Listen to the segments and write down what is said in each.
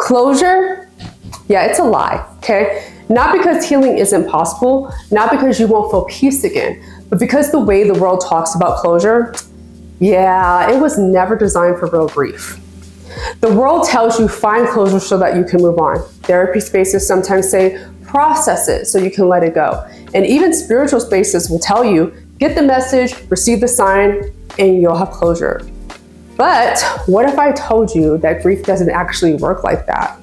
Closure, yeah, it's a lie, okay? Not because healing isn't possible, not because you won't feel peace again, but because the way the world talks about closure, yeah, it was never designed for real grief. The world tells you find closure so that you can move on. Therapy spaces sometimes say process it so you can let it go. And even spiritual spaces will tell you get the message, receive the sign, and you'll have closure. But what if I told you that grief doesn't actually work like that?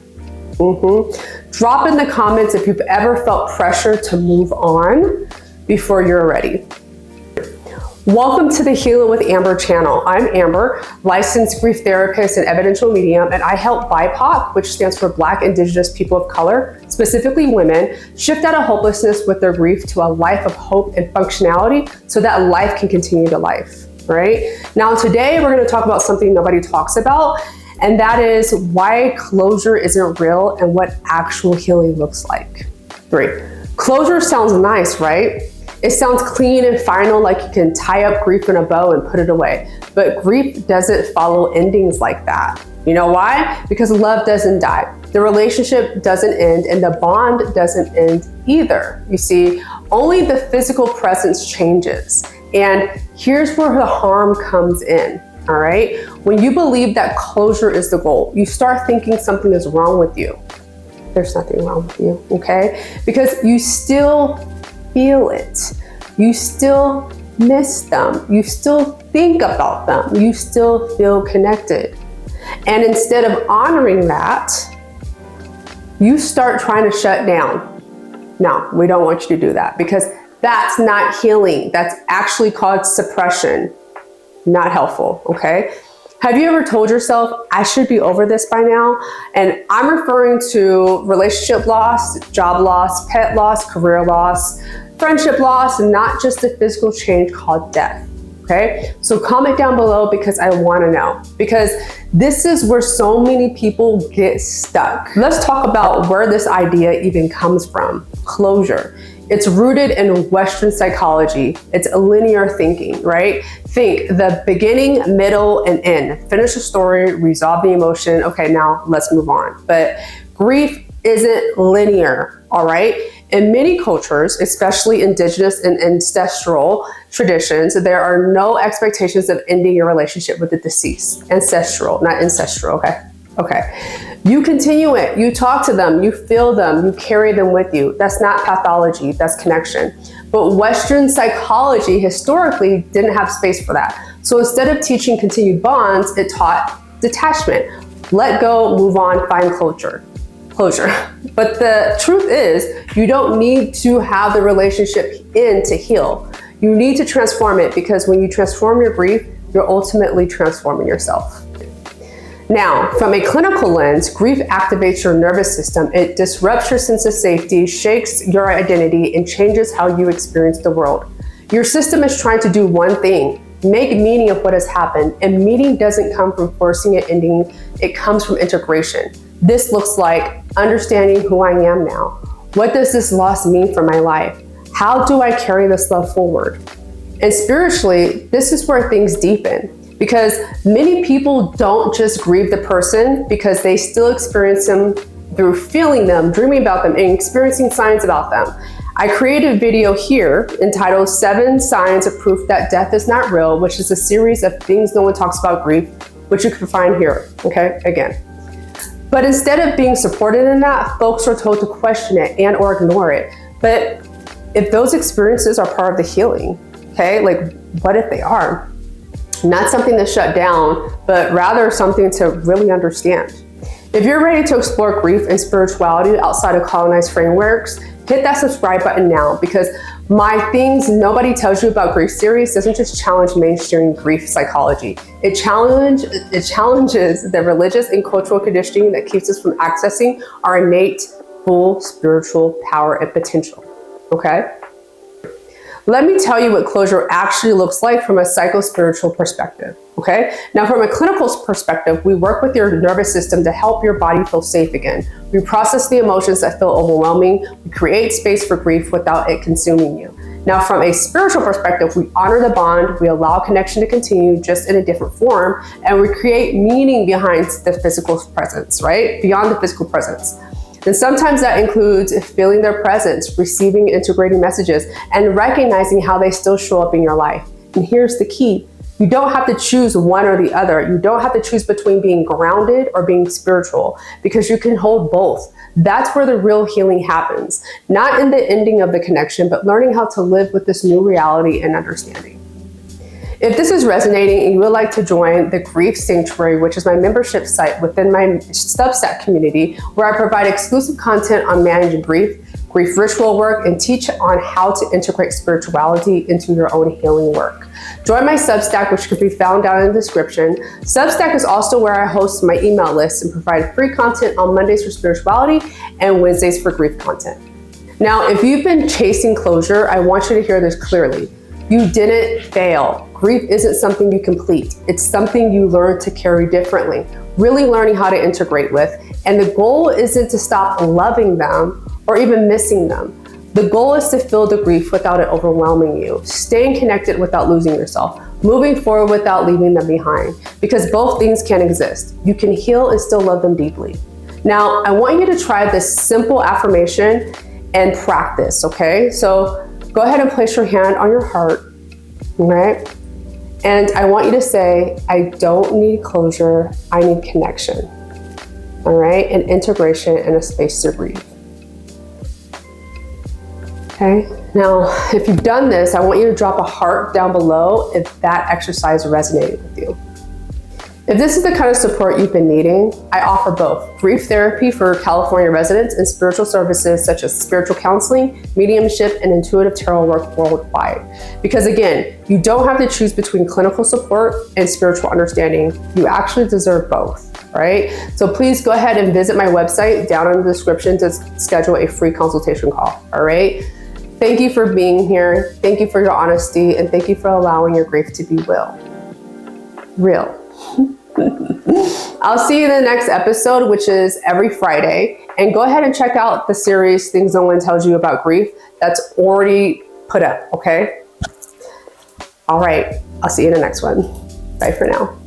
Drop in the comments if you've ever felt pressure to move on before you're ready. Welcome to the Healing with Amber channel. I'm Amber, licensed grief therapist and evidential medium, and I help BIPOC, which stands for Black, Indigenous people of color, specifically women, shift out of hopelessness with their grief to a life of hope and functionality so that life can continue to life, right? Now today we're going to talk about something nobody talks about, and that is why closure isn't real and what actual healing looks like. 3. Closure sounds nice, right? It sounds clean and final, like you can tie up grief in a bow and put it away. But grief doesn't follow endings like that. You know why? Because love doesn't die. The relationship doesn't end and the bond doesn't end either. You see, only the physical presence changes. And here's where the harm comes in, all right? When you believe that closure is the goal, you start thinking something is wrong with you. There's nothing wrong with you, okay? Because you still feel it. You still miss them. You still think about them. You still feel connected. And instead of honoring that, you start trying to shut down. No, we don't want you to do that because that's not healing. That's actually called suppression. Not helpful, okay? Have you ever told yourself, I should be over this by now? And I'm referring to relationship loss, job loss, pet loss, career loss, friendship loss, and not just a physical change called death, okay? So comment down below because I wanna know, because this is where so many people get stuck. Let's talk about where this idea even comes from, closure. It's rooted in Western psychology. It's a linear thinking, right? Think the beginning, middle, and end. Finish a story, resolve the emotion. Okay, now let's move on. But grief isn't linear, all right? In many cultures, especially Indigenous and ancestral traditions, there are no expectations of ending your relationship with the deceased. Ancestral, not ancestral, okay? Okay. You continue it, you talk to them, you feel them, you carry them with you. That's not pathology, that's connection. But Western psychology historically didn't have space for that. So instead of teaching continued bonds, it taught detachment. Let go, move on, find closure. But the truth is, you don't need to have the relationship in to heal. You need to transform it because when you transform your grief, you're ultimately transforming yourself. Now, from a clinical lens, grief activates your nervous system. It disrupts your sense of safety, shakes your identity, and changes how you experience the world. Your system is trying to do one thing, make meaning of what has happened. And meaning doesn't come from forcing an ending, it comes from integration. This looks like understanding who I am now. What does this loss mean for my life? How do I carry this love forward? And spiritually, this is where things deepen. Because many people don't just grieve the person because they still experience them through feeling them, dreaming about them, and experiencing signs about them. I created a video here entitled 7 Signs of Proof That Death is Not Real, which is a series of things no one talks about grief, which you can find here, okay, again. But instead of being supported in that, folks are told to question it and or ignore it. But if those experiences are part of the healing, okay, like what if they are? Not something to shut down, but rather something to really understand. If you're ready to explore grief and spirituality outside of colonized frameworks, hit that subscribe button now because my Things Nobody Tells You About Grief series doesn't just challenge mainstream grief psychology. It challenges the religious and cultural conditioning that keeps us from accessing our innate, full spiritual power and potential, okay? Let me tell you what closure actually looks like from a psychospiritual perspective, okay? Now, from a clinical perspective, we work with your nervous system to help your body feel safe again. We process the emotions that feel overwhelming. We create space for grief without it consuming you. Now, from a spiritual perspective, we honor the bond, we allow connection to continue just in a different form, and we create meaning behind the physical presence, right? Beyond the physical presence. And sometimes that includes feeling their presence, receiving, integrating messages, and recognizing how they still show up in your life. And here's the key. You don't have to choose one or the other. You don't have to choose between being grounded or being spiritual, because you can hold both. That's where the real healing happens. Not in the ending of the connection, but learning how to live with this new reality and understanding. If this is resonating and you would like to join the Grief Sanctuary, which is my membership site within my Substack community, where I provide exclusive content on managing grief ritual work, and teach on how to integrate spirituality into your own healing work. Join my Substack, which can be found down in the description. Substack is also where I host my email list and provide free content on Mondays for spirituality and Wednesdays for grief content. Now, if you've been chasing closure, I want you to hear this clearly. You didn't fail. Grief isn't something you complete. It's something you learn to carry differently, really learning how to integrate with. And the goal isn't to stop loving them or even missing them. The goal is to feel the grief without it overwhelming you, staying connected without losing yourself, moving forward without leaving them behind, because both things can exist. You can heal and still love them deeply. Now, I want you to try this simple affirmation and practice, okay? So go ahead and place your hand on your heart, right? And I want you to say, I don't need closure, I need connection, all right? And integration and a space to breathe. Okay, now if you've done this, I want you to drop a heart down below if that exercise resonated with you. If this is the kind of support you've been needing, I offer both grief therapy for California residents and spiritual services such as spiritual counseling, mediumship, and intuitive tarot work worldwide. Because again, you don't have to choose between clinical support and spiritual understanding. You actually deserve both, right? So please go ahead and visit my website down in the description to schedule a free consultation call, all right? Thank you for being here. Thank you for your honesty, and thank you for allowing your grief to be real. I'll see you in the next episode, which is every Friday. And go ahead and check out the series, Things No One Tells You About Grief. That's already put up, okay? All right, I'll see you in the next one. Bye for now.